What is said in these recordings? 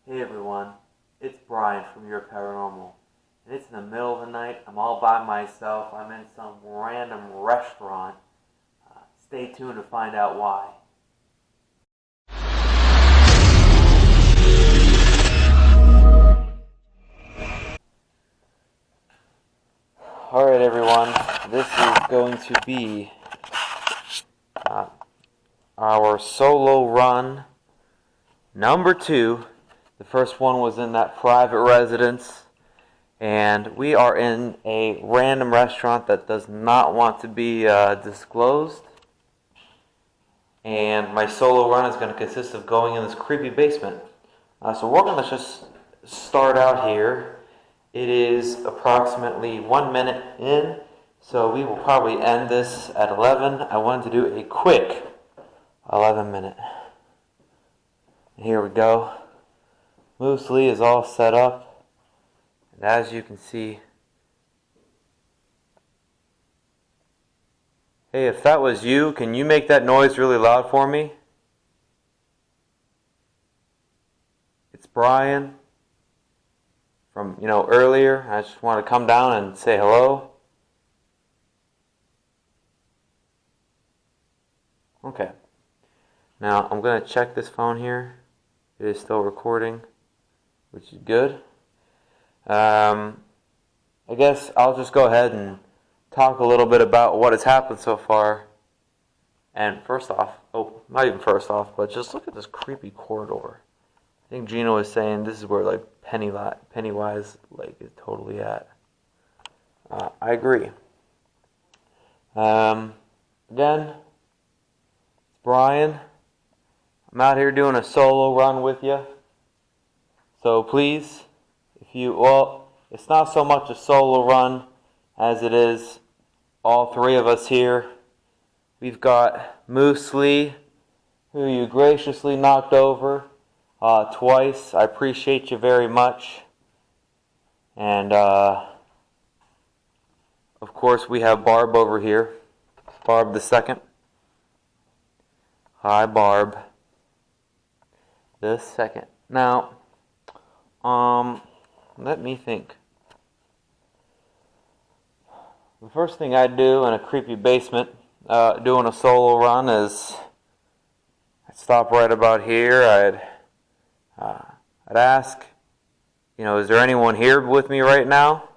Hey everyone, it's Bryan from YourParanormal, and it's in the middle of the night. I'm all by myself. I'm in some random restaurant. Stay tuned to find out why. Alright everyone, this is going to be our solo run number 2. The first one was in that private residence, and we are in a random restaurant that does not want to be disclosed. And my solo run is going to consist of going in this creepy basement. So we're going to just start out here. It is approximately 1 minute in, so we will probably end this at 11. I wanted to do a quick 11-minute. Here we go. Moose Lee is all set up, and as you can see, hey, if that was you, can you make that noise really loud for me? It's Bryan from, earlier. I just want to come down and say hello. Okay. Now, I'm going to check this phone here. It is still recording, which is good. I guess I'll just go ahead and talk a little bit about what has happened so far. And first off, not even first off, but just look at this creepy corridor. I think Gino was saying this is where Pennywise is totally at. I agree. Again, it's Bryan. I'm out here doing a solo run with you. So please, it's not so much a solo run as it is all three of us here. We've got Moose Lee, who you graciously knocked over twice. I appreciate you very much. And of course we have Barb over here. Barb the second. Hi, Barb. The second. Now, let me think. The first thing I'd do in a creepy basement, doing a solo run, is I'd stop right about here. I'd ask, is there anyone here with me right now?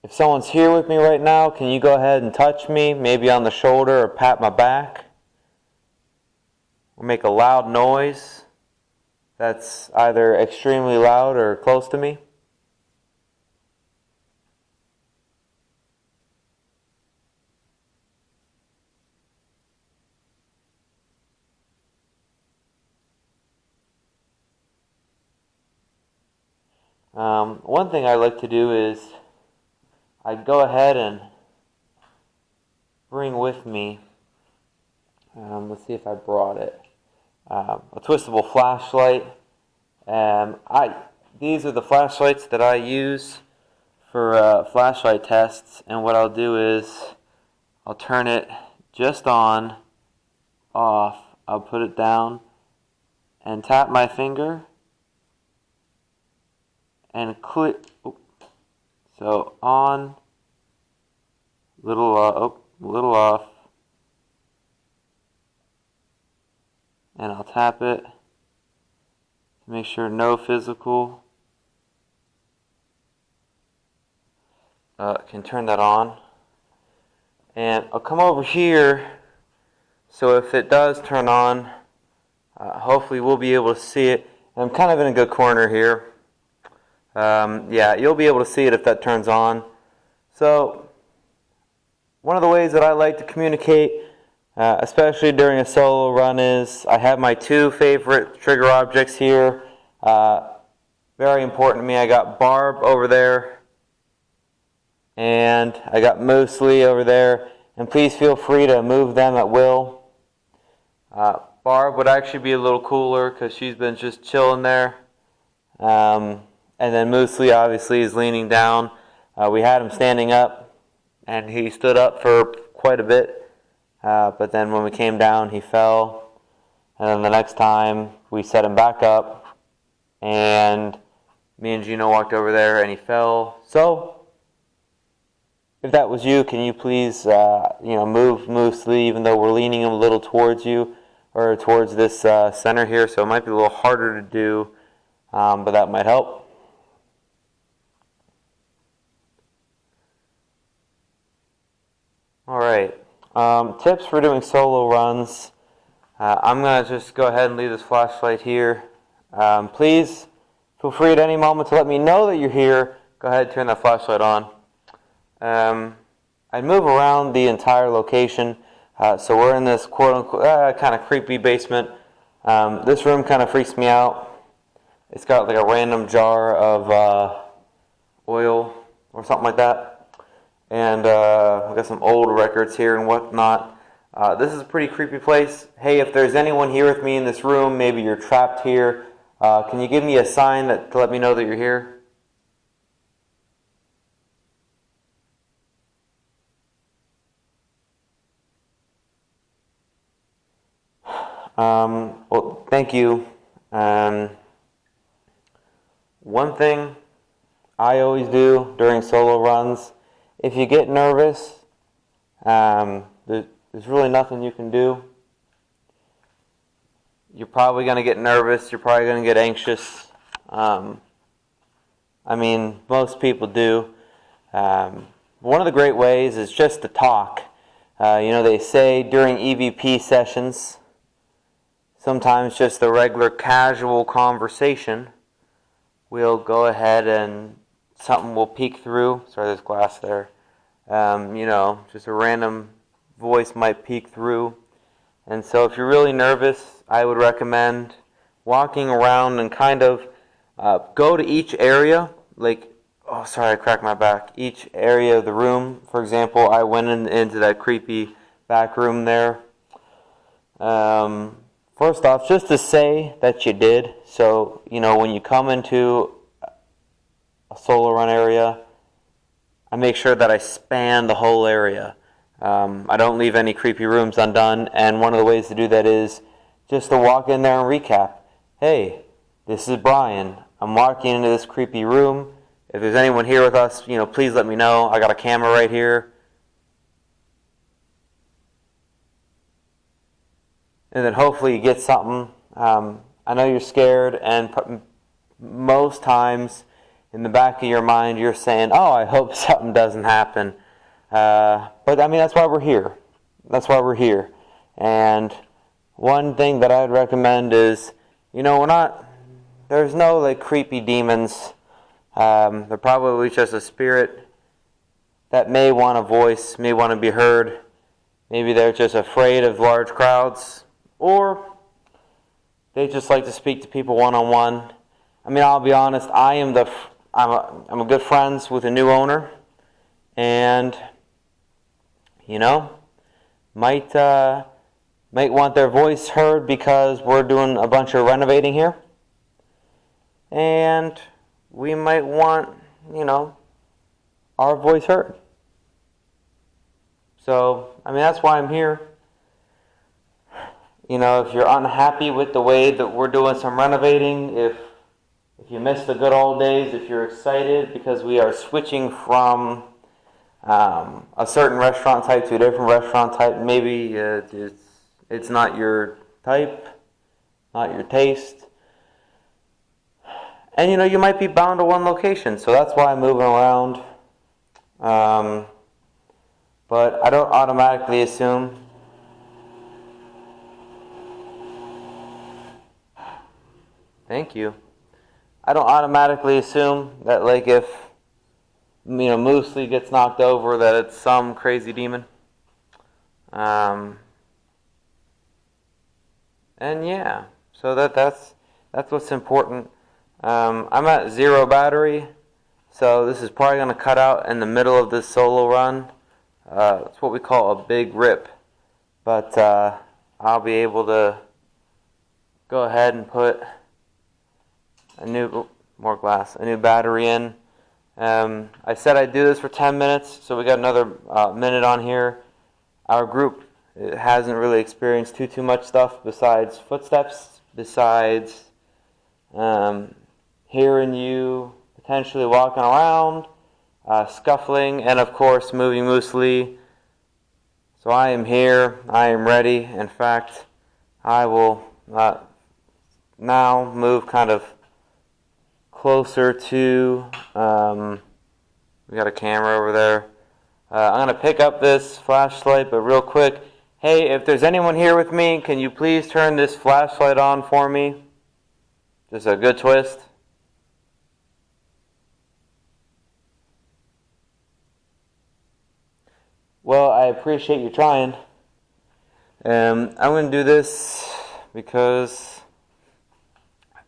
If someone's here with me right now, can you go ahead and touch me, maybe on the shoulder or pat my back? Or make a loud noise that's either extremely loud or close to me. One thing I like to do is I'd go ahead and bring with me, let's see if I brought it, a twistable flashlight. These are the flashlights that I use for flashlight tests, and what I'll do is I'll turn it just on, off, I'll put it down and tap my finger and click. So on, little off, and I'll tap it to make sure no physical. Can turn that on, and I'll come over here. So if it does turn on, hopefully we'll be able to see it. I'm kind of in a good corner here. Yeah, you'll be able to see it if that turns on. So, one of the ways that I like to communicate, especially during a solo run, is I have my 2 favorite trigger objects here. Very important to me. I got Barb over there, and I got Moose Lee over there. And please feel free to move them at will. Barb would actually be a little cooler because she's been just chilling there. And then Moose Lee obviously is leaning down. We had him standing up, and he stood up for quite a bit. but then when we came down, he fell. And then the next time, we set him back up, and me and Gino walked over there, and he fell. So, if that was you, can you please, move Moosely, even though we're leaning him a little towards you, or towards this center here, so it might be a little harder to do, but that might help. All right, tips for doing solo runs. I'm going to just go ahead and leave this flashlight here. Please feel free at any moment to let me know that you're here. Go ahead and turn that flashlight on. I'd move around the entire location. So we're in this quote-unquote kind of creepy basement. This room kind of freaks me out. It's got like a random jar of oil or something like that. And we've got some old records here and whatnot. This is a pretty creepy place. Hey, if there's anyone here with me in this room, maybe you're trapped here, can you give me a sign to let me know that you're here? Well, thank you. One thing I always do during solo runs, if you get nervous, there's really nothing you can do. You're probably going to get nervous. You're probably going to get anxious. Most people do. One of the great ways is just to talk. They say during EVP sessions, sometimes just the regular casual conversation, we'll go ahead and something will peek through. Sorry, there's glass there. Just a random voice might peek through. And so if you're really nervous, I would recommend walking around and kind of go to each area. I cracked my back. Each area of the room. For example, I went into that creepy back room there. First off, just to say that you did. So, when you come into a solo run area, I make sure that I span the whole area. I don't leave any creepy rooms undone, and one of the ways to do that is just to walk in there and recap. Hey, this is Bryan. I'm walking into this creepy room. If there's anyone here with us, please let me know. I got a camera right here. And then hopefully you get something. I know you're scared, and most times in the back of your mind you're saying, oh, I hope something doesn't happen. But that's why we're here. That's why we're here. And one thing that I'd recommend is, there's no creepy demons. They're probably just a spirit that may want a voice, may want to be heard. Maybe they're just afraid of large crowds, or they just like to speak to people one-on-one. I'll be honest, I'm a good friends with a new owner, and might want their voice heard because we're doing a bunch of renovating here, and we might want our voice heard. So that's why I'm here. If you're unhappy with the way that we're doing some renovating, if you miss the good old days, if you're excited because we are switching from a certain restaurant type to a different restaurant type, maybe it's not your type, not your taste, and you might be bound to one location, so that's why I'm moving around. But I don't automatically assume. Thank you. I don't automatically assume that if Moosely gets knocked over, that it's some crazy demon. And yeah, so that's what's important. I'm at 0 battery, so this is probably going to cut out in the middle of this solo run. It's what we call a big rip, but I'll be able to go ahead and put a new battery in. I said I'd do this for 10 minutes, so we got another minute on here. Our group It hasn't really experienced too much stuff besides footsteps, besides hearing you potentially walking around, scuffling, and of course moving moosely. So I am here, I am ready. In fact, I will now move kind of closer to, we got a camera over there. I'm going to pick up this flashlight, but real quick, hey, if there's anyone here with me, can you please turn this flashlight on for me? Just a good twist. Well, I appreciate you trying. I'm going to do this because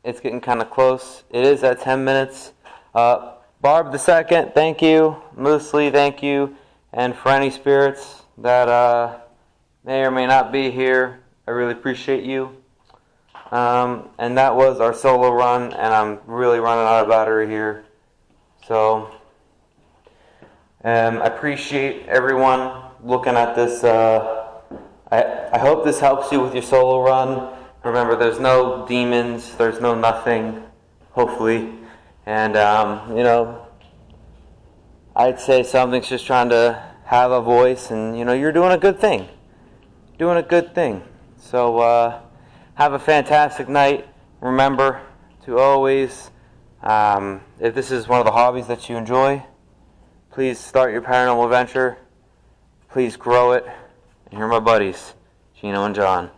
it's getting kind of close. It is at 10 minutes. Barb the Second, thank you. Moosely, thank you. And for any spirits that may or may not be here, I really appreciate you. And that was our solo run, and I'm really running out of battery here. So I appreciate everyone looking at this. I hope this helps you with your solo run. Remember, there's no demons, there's no nothing, hopefully. And, I'd say something's just trying to have a voice, and, you're doing a good thing. Doing a good thing. So, have a fantastic night. Remember to always, if this is one of the hobbies that you enjoy, please start your paranormal adventure. Please grow it. And here are my buddies, Gino and John.